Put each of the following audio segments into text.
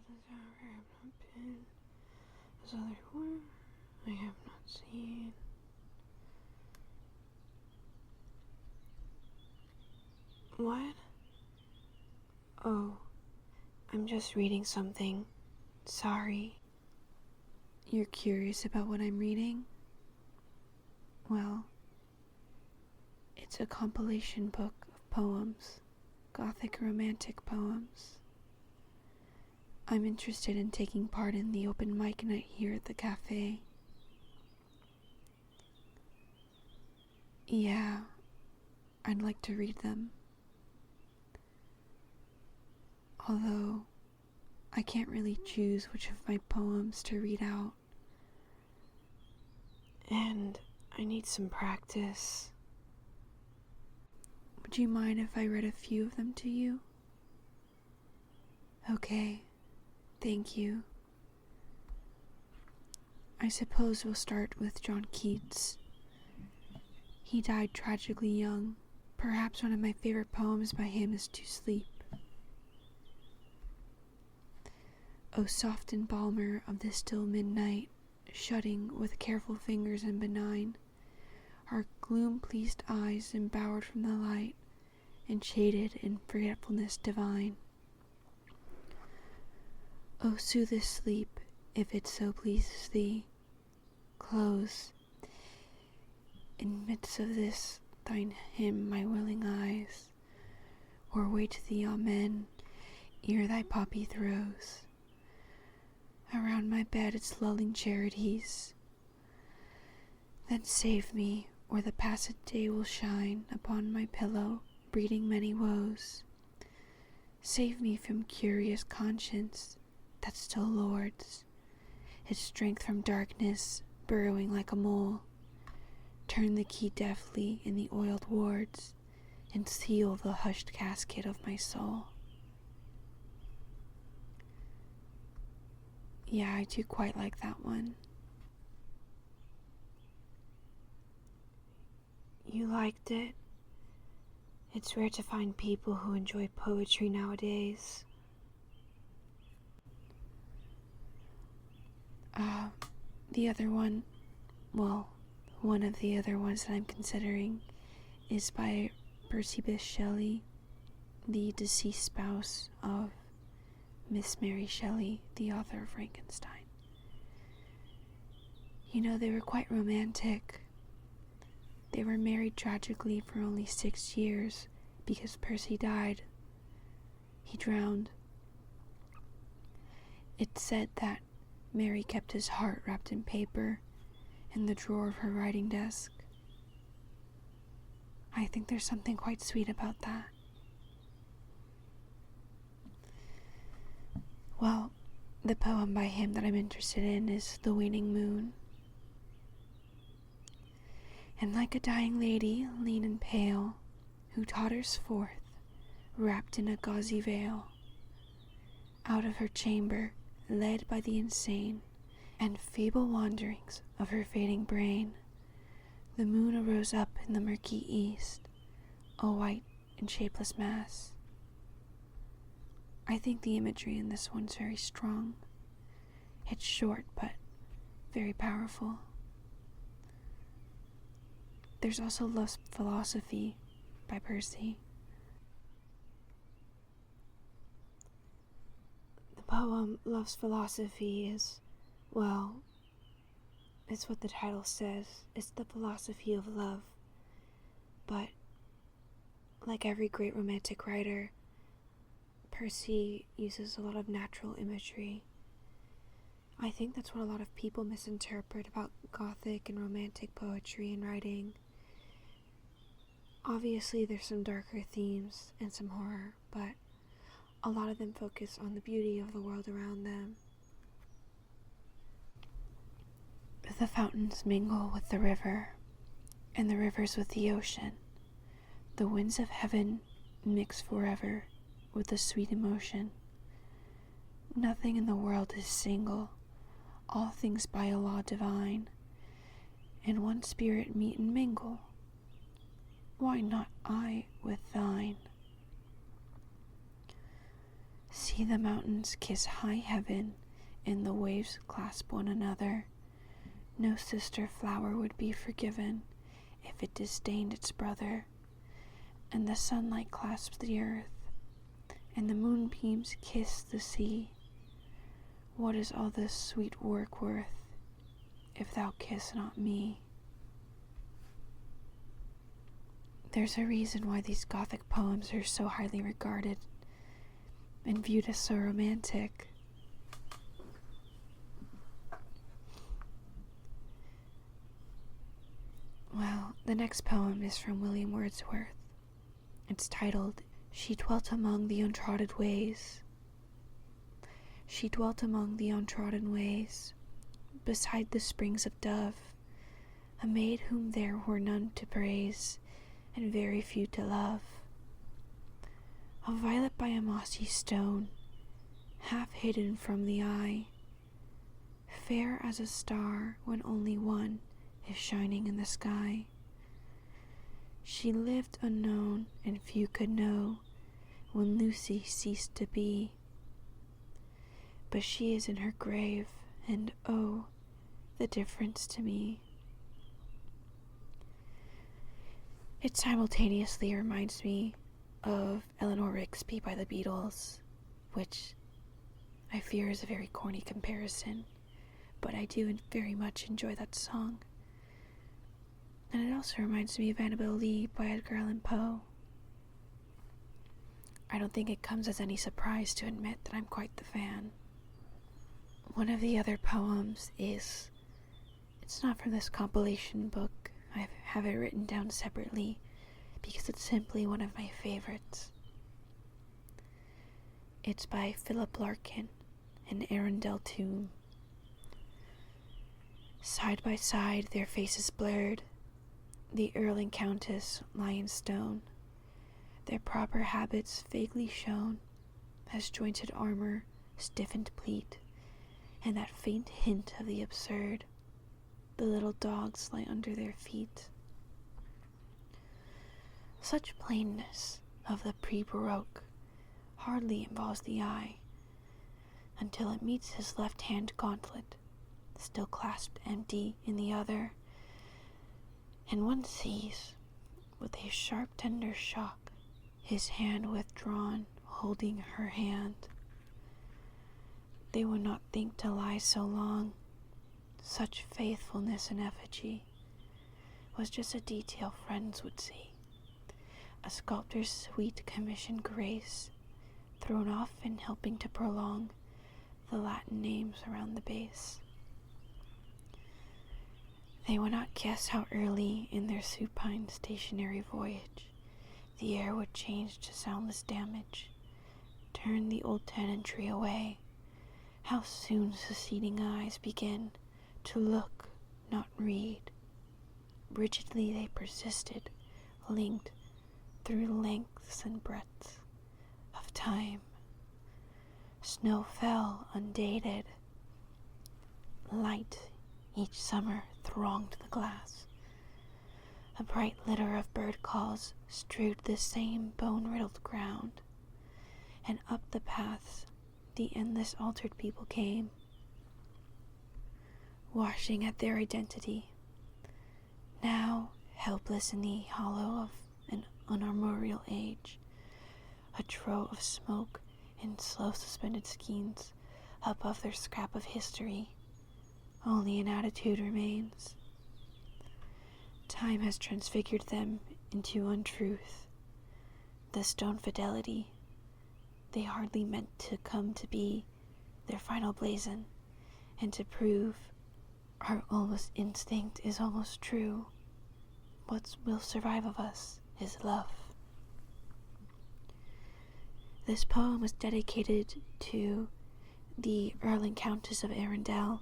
this hour I have not been, as others were, I have not seen. What? Oh, I'm just reading something. Sorry. You're curious about what I'm reading? Well, it's a compilation book of poems, Gothic romantic poems. I'm interested in taking part in the open mic night here at the cafe. Yeah, I'd like to read them. Although, I can't really choose which of my poems to read out. And I need some practice. Would you mind if I read a few of them to you? Okay, thank you. I suppose we'll start with John Keats. He died tragically young. Perhaps one of my favorite poems by him is To Sleep. O soft embalmer of the still midnight, shutting with careful fingers and benign our gloom-pleased eyes embowered from the light and shaded in forgetfulness divine. O soothe this sleep, if it so pleases thee. Close, in midst of this thine hymn, my willing eyes, or wait the amen ere thy poppy throws around my bed its lulling charities. Then save me, or the passed day will shine upon my pillow, breeding many woes. Save me from curious conscience that still lords its strength from darkness, burrowing like a mole. Turn the key deftly in the oiled wards, and seal the hushed casket of my soul. Yeah, I do quite like that one. You liked it? It's rare to find people who enjoy poetry nowadays. The other one, well, one of the other ones that I'm considering is by Percy Bysshe Shelley, the deceased spouse of Miss Mary Shelley, the author of Frankenstein. You know, they were quite romantic. They were married tragically for only 6 years because Percy died. He drowned. It's said that Mary kept his heart wrapped in paper in the drawer of her writing desk. I think there's something quite sweet about that. Well, the poem by him that I'm interested in is The Waning Moon. And like a dying lady, lean and pale, who totters forth, wrapped in a gauzy veil, out of her chamber, led by the insane and feeble wanderings of her fading brain, the moon arose up in the murky east, a white and shapeless mass. I think the imagery in this one's very strong. It's short, but very powerful. There's also Love's Philosophy by Percy. The poem Love's Philosophy is, well, it's what the title says. It's the philosophy of love. But, like every great romantic writer, Percy uses a lot of natural imagery. I think that's what a lot of people misinterpret about Gothic and romantic poetry and writing. Obviously, there's some darker themes and some horror, but a lot of them focus on the beauty of the world around them. The fountains mingle with the river, and the rivers with the ocean. The winds of heaven mix forever with the sweet emotion. Nothing in the world is single, all things by a law divine. In one spirit meet and mingle, why not I with thine? See the mountains kiss high heaven, and the waves clasp one another. No sister flower would be forgiven if it disdained its brother. And the sunlight clasps the earth, and the moonbeams kiss the sea. What is all this sweet work worth, if thou kiss not me? There's a reason why these Gothic poems are so highly regarded and viewed as so romantic. Well, the next poem is from William Wordsworth. It's titled, She Dwelt Among the Untrodden Ways. She dwelt among the untrodden ways, beside the springs of Dove, a maid whom there were none to praise, and very few to love. A violet by a mossy stone, half hidden from the eye, fair as a star when only one is shining in the sky. She lived unknown, and few could know when Lucy ceased to be. But she is in her grave, and oh, the difference to me. It simultaneously reminds me of Eleanor Rigby by the Beatles, which I fear is a very corny comparison, but I do very much enjoy that song. And it also reminds me of Annabel Lee by Edgar Allan Poe. I don't think it comes as any surprise to admit that I'm quite the fan. One of the other poems it's not from this compilation book. I have it written down separately because it's simply one of my favorites. It's by Philip Larkin and Arundel Tomb. Side by side, their faces blurred, the Earl and Countess lie in stone, their proper habits vaguely shown as jointed armor, stiffened pleat, and that faint hint of the absurd. The little dogs lie under their feet. Such plainness of the pre-Baroque hardly involves the eye, until it meets his left-hand gauntlet, still clasped empty in the other, and one sees, with a sharp tender shock, his hand withdrawn, holding her hand. They would not think to lie so long. Such faithfulness in effigy was just a detail friends would see, a sculptor's sweet commissioned grace, thrown off in helping to prolong the Latin names around the base. They would not guess how early in their supine stationary voyage the air would change to soundless damage, turn the old tenantry away. How soon seceding eyes begin to look, not read. Rigidly they persisted, linked through lengths and breadths of time. Snow fell undated. Light each summer thronged the glass. A bright litter of bird calls strewed the same bone-riddled ground, and up the paths the endless altered people came, washing at their identity, now helpless in the hollow of an unarmorial age, a trough of smoke in slow suspended skeins above their scrap of history. Only an attitude remains. Time has transfigured them into untruth, the stone fidelity they hardly meant to come to be their final blazon, and to prove our almost instinct is almost true. What will survive of us is love. This poem was dedicated to the Earl and Countess of Arundel.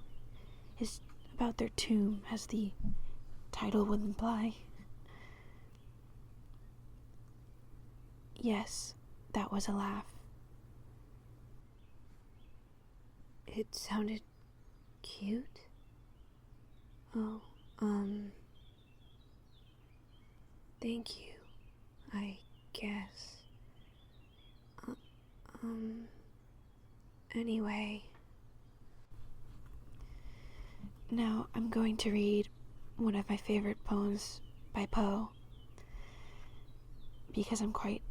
It's about their tomb, as the title would imply. Yes, that was a laugh. It sounded cute. Oh, thank you, I guess. Anyway, now I'm going to read one of my favorite poems by Poe, because I'm quite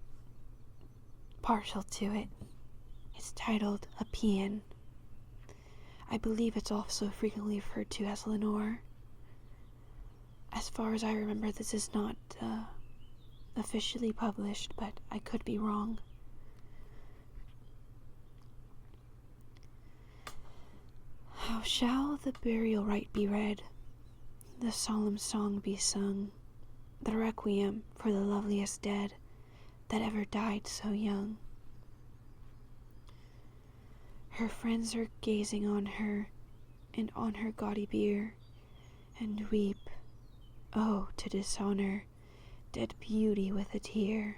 partial to it. It's titled A Paean. I believe it's also frequently referred to as Lenore. As far as I remember, this is not officially published, but I could be wrong. How shall the burial rite be read, the solemn song be sung, the requiem for the loveliest dead that ever died so young? Her friends are gazing on her and on her gaudy bier, and weep, oh, to dishonor dead beauty with a tear.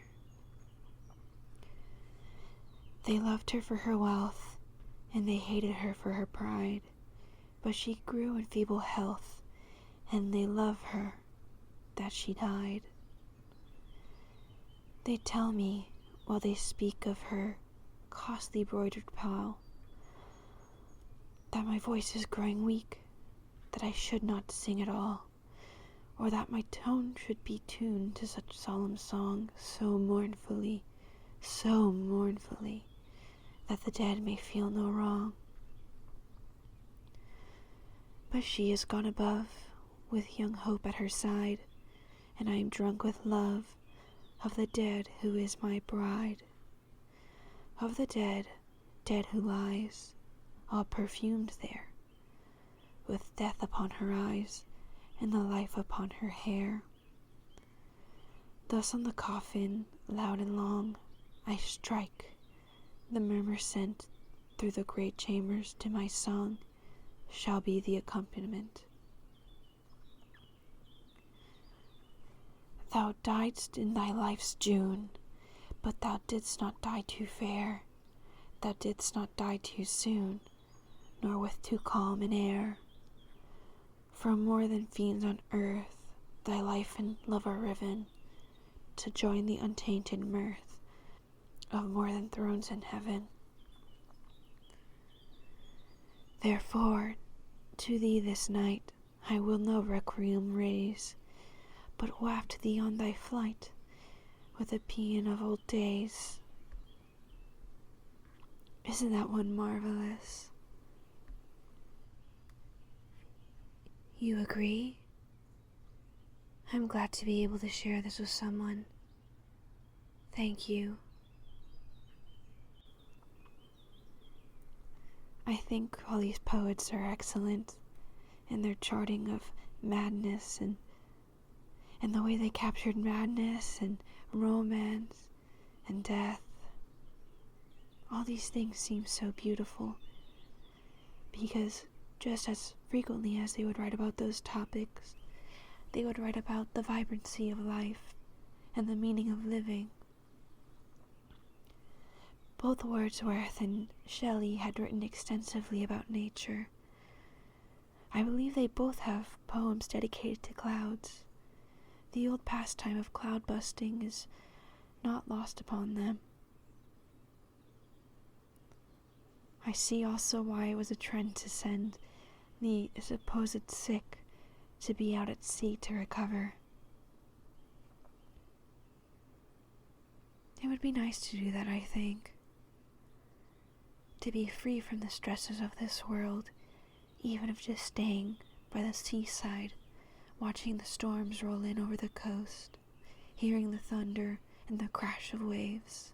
They loved her for her wealth, and they hated her for her pride, but she grew in feeble health, and they love her that she died. They tell me, while they speak of her costly broidered pall, that my voice is growing weak, that I should not sing at all, or that my tone should be tuned to such solemn song so mournfully, that the dead may feel no wrong. But she is gone above, with young hope at her side, and I am drunk with love of the dead who is my bride. Of the dead who lies, all perfumed there, with death upon her eyes, and the life upon her hair. Thus on the coffin, loud and long, I strike, the murmur sent through the great chambers to my song shall be the accompaniment. Thou diedst in thy life's June, but thou didst not die too fair, thou didst not die too soon, nor with too calm an air. For more than fiends on earth, thy life and love are riven, to join the untainted mirth of more than thrones in heaven. Therefore, to thee this night I will no requiem raise, but waft thee on thy flight with a paean of old days. Isn't that one marvelous? You agree? I'm glad to be able to share this with someone. Thank you. I think all these poets are excellent in their charting of madness and the way they captured madness and romance and death. All these things seem so beautiful, because just as frequently as they would write about those topics, they would write about the vibrancy of life and the meaning of living. Both Wordsworth and Shelley had written extensively about nature. I believe they both have poems dedicated to clouds. The old pastime of cloud busting is not lost upon them. I see also why it was a trend to send the supposed sick to be out at sea to recover. It would be nice to do that, I think. To be free from the stresses of this world, even if just staying by the seaside, watching the storms roll in over the coast, hearing the thunder and the crash of waves.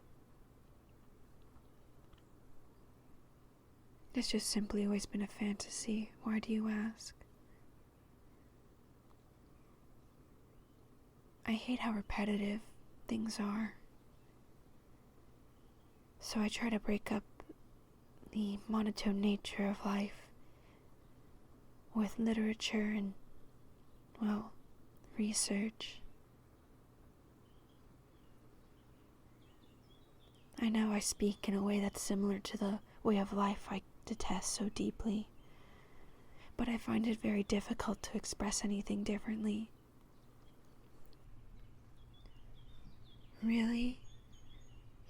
It's just simply always been a fantasy. Why do you ask? I hate how repetitive things are. So I try to break up the monotone nature of life with literature and, well, research. I know I speak in a way that's similar to the way of life I detest so deeply, but I find it very difficult to express anything differently. Really?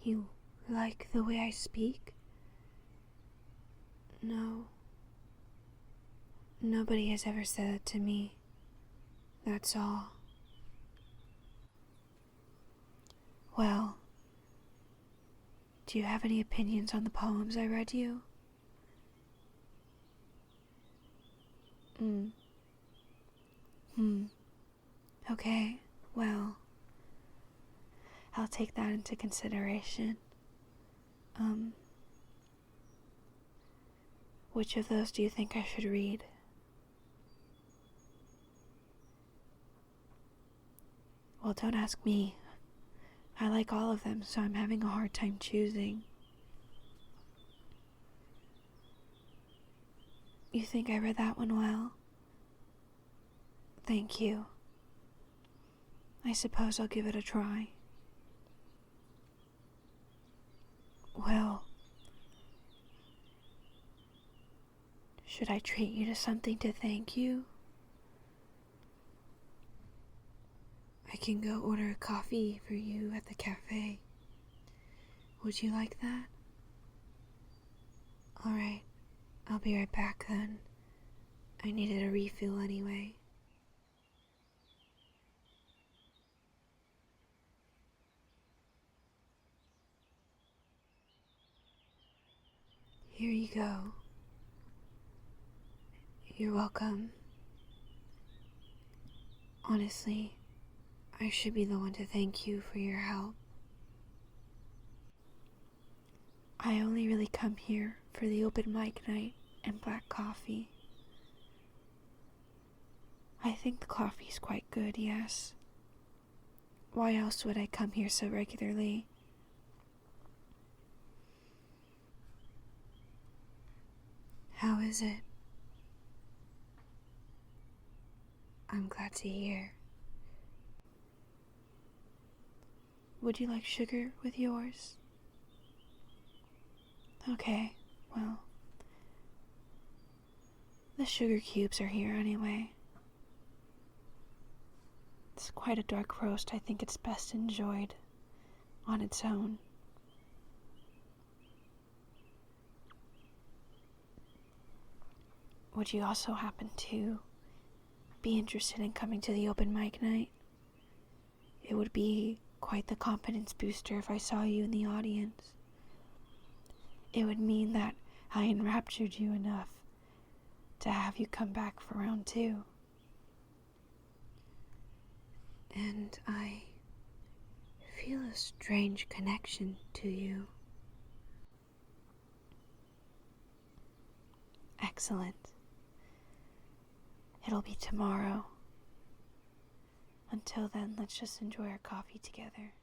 You like the way I speak? No. Nobody has ever said it to me. That's all. Well, do you have any opinions on the poems I read you? Okay, well, I'll take that into consideration. Which of those do you think I should read? Well, don't ask me. I like all of them, so I'm having a hard time choosing. You think I read that one well? Thank you. I suppose I'll give it a try. Well, should I treat you to something to thank you? I can go order a coffee for you at the cafe. Would you like that? Alright, I'll be right back then. I needed a refill anyway. Here you go. You're welcome. Honestly, I should be the one to thank you for your help. I only really come here for the open mic night and black coffee. I think the coffee's quite good, yes. Why else would I come here so regularly? How is it? I'm glad to hear. Would you like sugar with yours? Okay, well, the sugar cubes are here anyway. It's quite a dark roast. I think it's best enjoyed on its own. Would you also happen to be interested in coming to the open mic night? It would be quite the confidence booster if I saw you in the audience. It would mean that I enraptured you enough to have you come back for round 2. And I feel a strange connection to you. Excellent. It'll be tomorrow. Until then, let's just enjoy our coffee together.